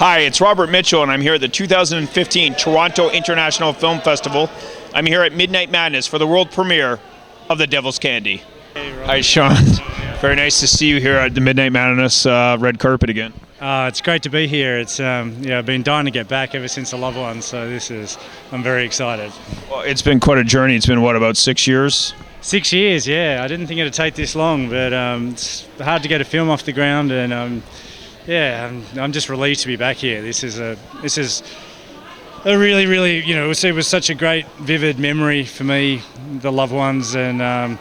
Hi, it's Robert Mitchell, and I'm here at the 2015 Toronto International Film Festival. I'm here at Midnight Madness for the world premiere of The Devil's Candy. Hey, Hi, Sean. Very nice to see you here at the Midnight Madness red carpet again. It's great to be here. It's I've been dying to get back ever since The Loved Ones, so I'm very excited. Well, it's been quite a journey. It's been, what, about 6 years? 6 years, yeah. I didn't think it'd take this long, but it's hard to get a film off the ground, and I'm just relieved to be back here. This is a really, really, it was such a great, vivid memory for me, The Loved Ones, and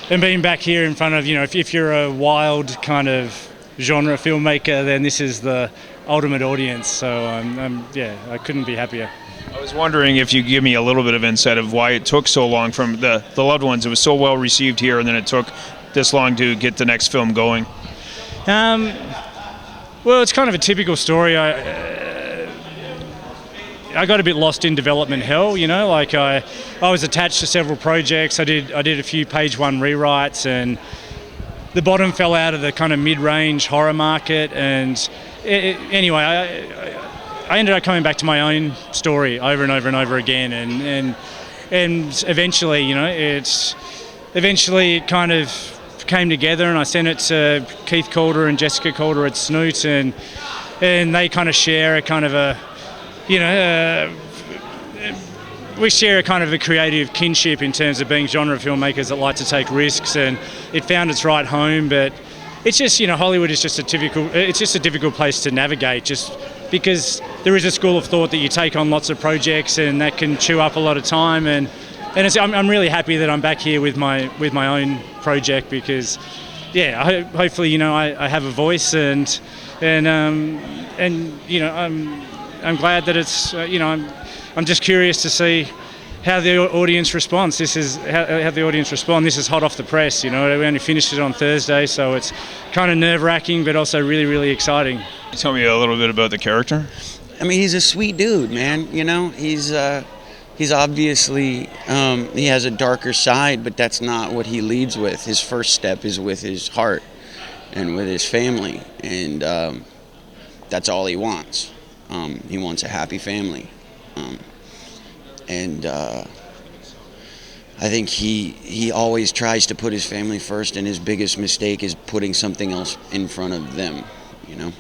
being back here in front of, if you're a wild kind of genre filmmaker, then this is the ultimate audience. So I couldn't be happier. I was wondering if you could give me a little bit of insight of why it took so long from the Loved Ones. It was so well received here, and then it took this long to get the next film going. Well, it's kind of a typical story. I got a bit lost in development hell, I was attached to several projects. I did a few page one rewrites, and the bottom fell out of the kind of mid-range horror market. And anyway, I ended up coming back to my own story over and over and over again, and eventually, it kind of came together, and I sent it to Keith Calder and Jessica Calder at Snoot, and they kind of share a kind of we share a kind of a creative kinship in terms of being genre filmmakers that like to take risks, and it found its right home. But it's just, Hollywood is just a difficult place to navigate, just because there is a school of thought that you take on lots of projects, and that can chew up a lot of time. And I'm really happy that I'm back here with my own project, because hopefully I have a voice, and I'm glad that it's I'm just curious to see how the audience responds. This is how the audience respond. This is hot off the press. We only finished it on Thursday, so it's kind of nerve-wracking, but also really, really exciting. Can you tell me a little bit about the character? I mean, he's a sweet dude, man. He's obviously, he has a darker side, but that's not what he leads with. His first step is with his heart and with his family, and that's all he wants. He wants a happy family. I think he always tries to put his family first, and his biggest mistake is putting something else in front of them, Can you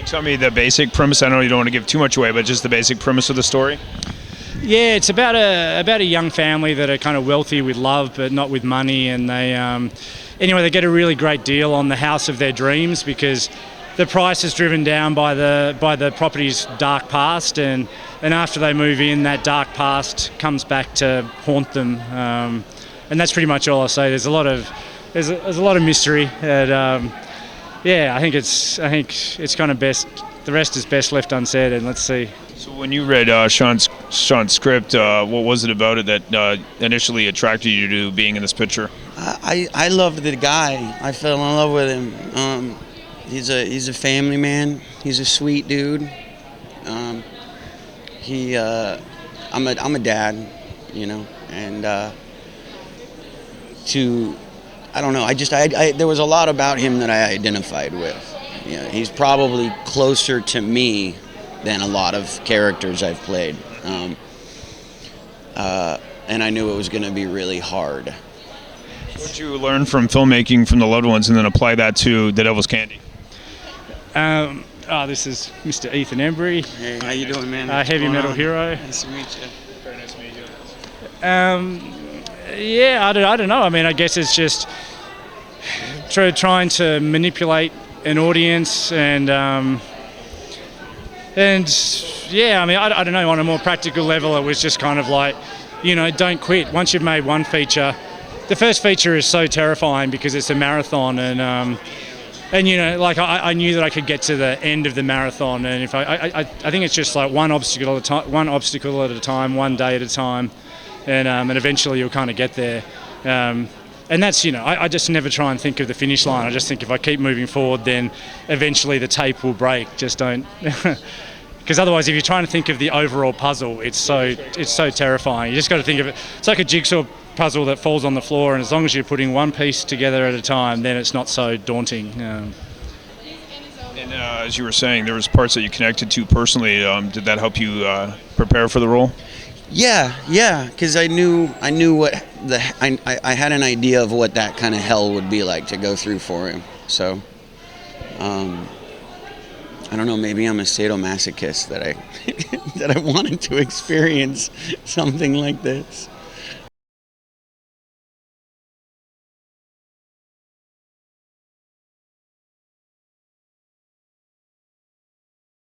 tell me the basic premise? I know you don't want to give too much away, but just the basic premise of the story? Yeah, it's about a young family that are kind of wealthy with love, but not with money, and they get a really great deal on the house of their dreams, because the price is driven down by the property's dark past, and after they move in, that dark past comes back to haunt them, and that's pretty much all I'll say. There's a lot of mystery, and I think it's kind of best. The rest is best left unsaid, and let's see. So when you read Sean's script, what was it about it that initially attracted you to being in this picture? I loved the guy. I fell in love with him. He's a family man. He's a sweet dude. I'm a dad, and I don't know. There was a lot about him that I identified with. He's probably closer to me than a lot of characters I've played, and I knew it was going to be really hard. What did you learn from filmmaking from The Loved Ones, and then apply that to The Devil's Candy? This is Mr. Ethan Embry. Hey, how you doing, man? Heavy metal hero. Nice to meet you. Very nice to meet you. I don't know. I mean, I guess it's just trying to manipulate an audience, and I don't know. On a more practical level, it was just kind of like, don't quit. Once you've made one feature, the first feature is so terrifying because it's a marathon, and I knew that I could get to the end of the marathon, and if I think it's just like one obstacle at a time, one day at a time, and eventually you'll kind of get there. And that's, I just never try and think of the finish line. I just think if I keep moving forward, then eventually the tape will break. Just don't, because otherwise, if you're trying to think of the overall puzzle, it's so terrifying. You just got to think of it. It's like a jigsaw puzzle that falls on the floor, and as long as you're putting one piece together at a time, then it's not so daunting. And as you were saying, there was parts that you connected to personally. Did that help you prepare for the role? Yeah, because I knew what I had an idea of what that kind of hell would be like to go through for him. So, I don't know. Maybe I'm a sadomasochist that I that I wanted to experience something like this.